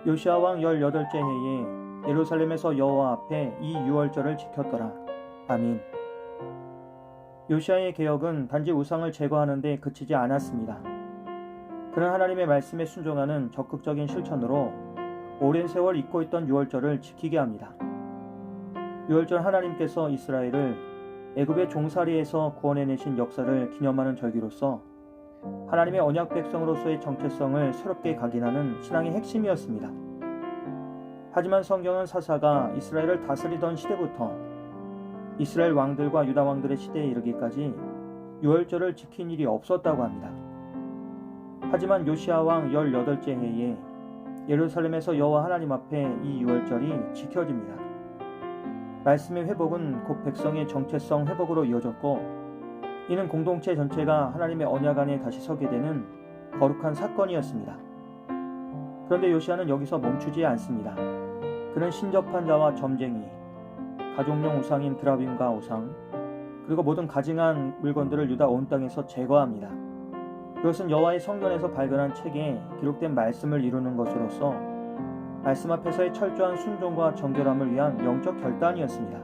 요시야 왕 18째 해에 예루살렘에서 여호와 앞에 이 유월절을 지켰더라. 아민. 요시야의 개혁은 단지 우상을 제거하는 데 그치지 않았습니다. 그는 하나님의 말씀에 순종하는 적극적인 실천으로 오랜 세월 잊고 있던 유월절을 지키게 합니다. 유월절 하나님께서 이스라엘을 애굽의 종살이에서 구원해내신 역사를 기념하는 절기로서 하나님의 언약 백성으로서의 정체성을 새롭게 각인하는 신앙의 핵심이었습니다. 하지만 성경은 사사가 이스라엘을 다스리던 시대부터 이스라엘 왕들과 유다 왕들의 시대에 이르기까지 유월절을 지킨 일이 없었다고 합니다. 하지만 요시야 왕 18째 해에 예루살렘에서 여호와 하나님 앞에 이 유월절이 지켜집니다. 말씀의 회복은 곧 백성의 정체성 회복으로 이어졌고, 이는 공동체 전체가 하나님의 언약 안에 다시 서게 되는 거룩한 사건이었습니다. 그런데 요시야는 여기서 멈추지 않습니다. 그는 신접한 자와 점쟁이, 가족용 우상인 드라빔과 우상, 그리고 모든 가증한 물건들을 유다 온 땅에서 제거합니다. 그것은 여호와의 성전에서 발견한 책에 기록된 말씀을 이루는 것으로서 말씀 앞에서의 철저한 순종과 정결함을 위한 영적 결단이었습니다.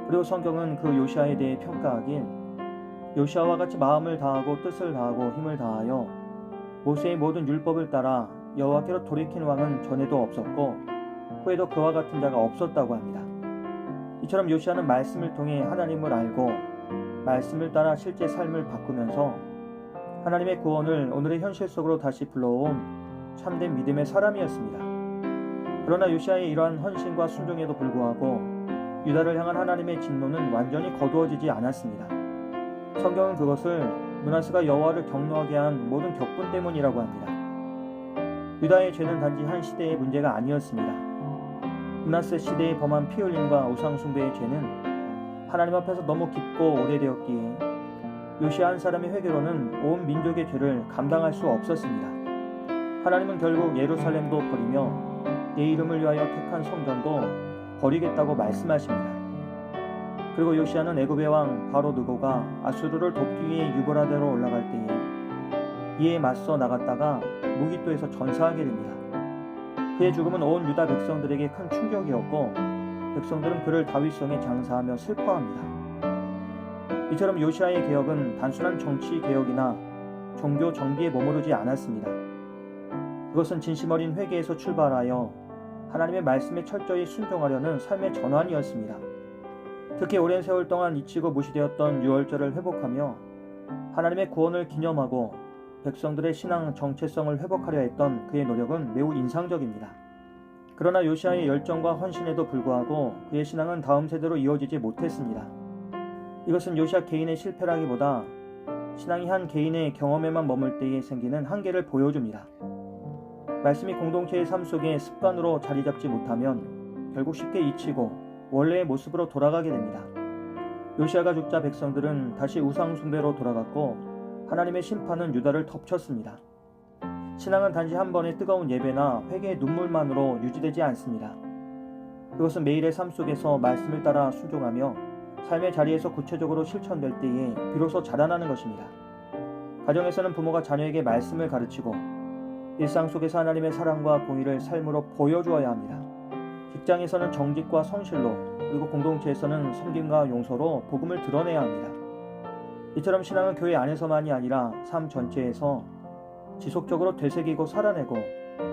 그리고 성경은 그 요시야에 대해 평가하길, 요시야와 같이 마음을 다하고 뜻을 다하고 힘을 다하여 모세의 모든 율법을 따라 여호와께로 돌이킨 왕은 전에도 없었고 후에도 그와 같은 자가 없었다고 합니다. 이처럼 요시야는 말씀을 통해 하나님을 알고 말씀을 따라 실제 삶을 바꾸면서 하나님의 구원을 오늘의 현실 속으로 다시 불러온 참된 믿음의 사람이었습니다. 그러나 요시야의 이러한 헌신과 순종에도 불구하고 유다를 향한 하나님의 진노는 완전히 거두어지지 않았습니다. 성경은 그것을 므낫세가 여호와를 경노하게 한 모든 격분 때문이라고 합니다. 유다의 죄는 단지 한 시대의 문제가 아니었습니다. 므낫세 시대에 범한 피 흘림과 우상 숭배의 죄는 하나님 앞에서 너무 깊고 오래되었기에 요시야 한 사람의 회개로는 온 민족의 죄를 감당할 수 없었습니다. 하나님은 결국 예루살렘도 버리며 내 이름을 위하여 택한 성전도 버리겠다고 말씀하십니다. 그리고 요시야는 애굽의 왕 바로 느고가 아수르를 돕기 위해 유브라데로 올라갈 때에 이에 맞서 나갔다가 무기또에서 전사하게 됩니다. 그의 죽음은 온 유다 백성들에게 큰 충격이었고 백성들은 그를 다윗성에 장사하며 슬퍼합니다. 이처럼 요시야의 개혁은 단순한 정치 개혁이나 종교 정비에 머무르지 않았습니다. 그것은 진심 어린 회개에서 출발하여 하나님의 말씀에 철저히 순종하려는 삶의 전환이었습니다. 특히 오랜 세월 동안 잊히고 무시되었던 유월절을 회복하며 하나님의 구원을 기념하고 백성들의 신앙 정체성을 회복하려 했던 그의 노력은 매우 인상적입니다. 그러나 요시야의 열정과 헌신에도 불구하고 그의 신앙은 다음 세대로 이어지지 못했습니다. 이것은 요시야 개인의 실패라기보다 신앙이 한 개인의 경험에만 머물 때에 생기는 한계를 보여줍니다. 말씀이 공동체의 삶 속에 습관으로 자리 잡지 못하면 결국 쉽게 잊히고 원래의 모습으로 돌아가게 됩니다. 요시야가 죽자 백성들은 다시 우상 숭배로 돌아갔고 하나님의 심판은 유다를 덮쳤습니다. 신앙은 단지 한 번의 뜨거운 예배나 회개의 눈물만으로 유지되지 않습니다. 그것은 매일의 삶 속에서 말씀을 따라 순종하며 삶의 자리에서 구체적으로 실천될 때에 비로소 자라나는 것입니다. 가정에서는 부모가 자녀에게 말씀을 가르치고 일상 속에서 하나님의 사랑과 공의를 삶으로 보여주어야 합니다. 직장에서는 정직과 성실로, 그리고 공동체에서는 섬김과 용서로 복음을 드러내야 합니다. 이처럼 신앙은 교회 안에서만이 아니라 삶 전체에서 지속적으로 되새기고 살아내고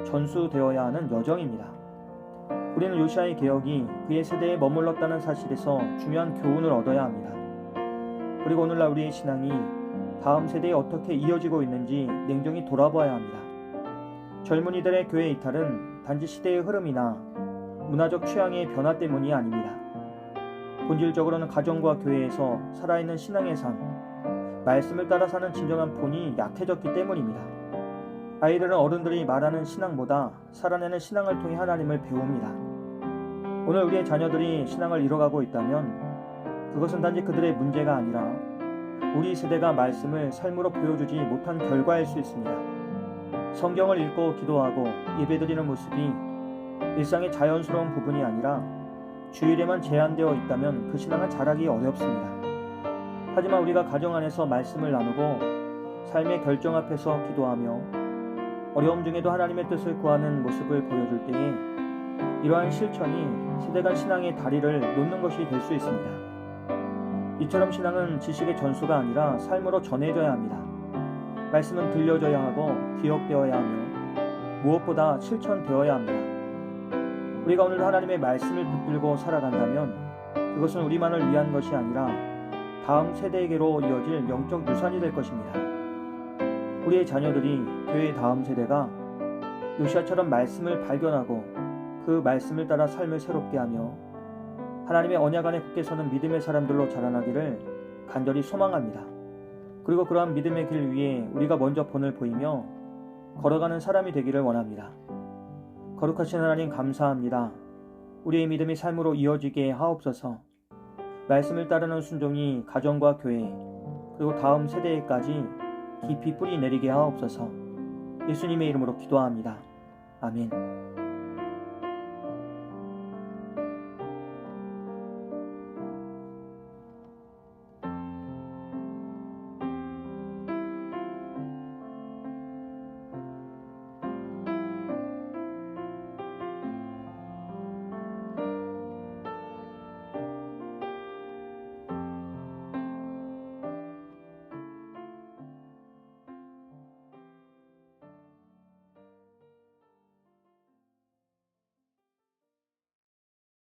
전수되어야 하는 여정입니다. 우리는 요시야의 개혁이 그의 세대에 머물렀다는 사실에서 중요한 교훈을 얻어야 합니다. 그리고 오늘날 우리의 신앙이 다음 세대에 어떻게 이어지고 있는지 냉정히 돌아봐야 합니다. 젊은이들의 교회 이탈은 단지 시대의 흐름이나 문화적 취향의 변화 때문이 아닙니다. 본질적으로는 가정과 교회에서 살아있는 신앙의 삶, 말씀을 따라 사는 진정한 본이 약해졌기 때문입니다. 아이들은 어른들이 말하는 신앙보다 살아내는 신앙을 통해 하나님을 배웁니다. 오늘 우리의 자녀들이 신앙을 잃어가고 있다면 그것은 단지 그들의 문제가 아니라 우리 세대가 말씀을 삶으로 보여주지 못한 결과일 수 있습니다. 성경을 읽고 기도하고 예배드리는 모습이 일상의 자연스러운 부분이 아니라 주일에만 제한되어 있다면 그 신앙은 자라기 어렵습니다. 하지만 우리가 가정 안에서 말씀을 나누고 삶의 결정 앞에서 기도하며 어려움 중에도 하나님의 뜻을 구하는 모습을 보여줄 때에 이러한 실천이 세대간 신앙의 다리를 놓는 것이 될 수 있습니다. 이처럼 신앙은 지식의 전수가 아니라 삶으로 전해져야 합니다. 말씀은 들려져야 하고 기억되어야 하며 무엇보다 실천되어야 합니다. 우리가 오늘도 하나님의 말씀을 붙들고 살아간다면 그것은 우리만을 위한 것이 아니라 다음 세대에게로 이어질 영적 유산이 될 것입니다. 우리의 자녀들이 교회의 다음 세대가 요시아처럼 말씀을 발견하고 그 말씀을 따라 삶을 새롭게 하며 하나님의 언약 안에 굳게 서는 믿음의 사람들로 자라나기를 간절히 소망합니다. 그리고 그러한 믿음의 길 위에 우리가 먼저 본을 보이며 걸어가는 사람이 되기를 원합니다. 거룩하신 하나님 감사합니다. 우리의 믿음이 삶으로 이어지게 하옵소서. 말씀을 따르는 순종이 가정과 교회 그리고 다음 세대에까지 깊이 뿌리 내리게 하옵소서. 예수님의 이름으로 기도합니다. 아멘.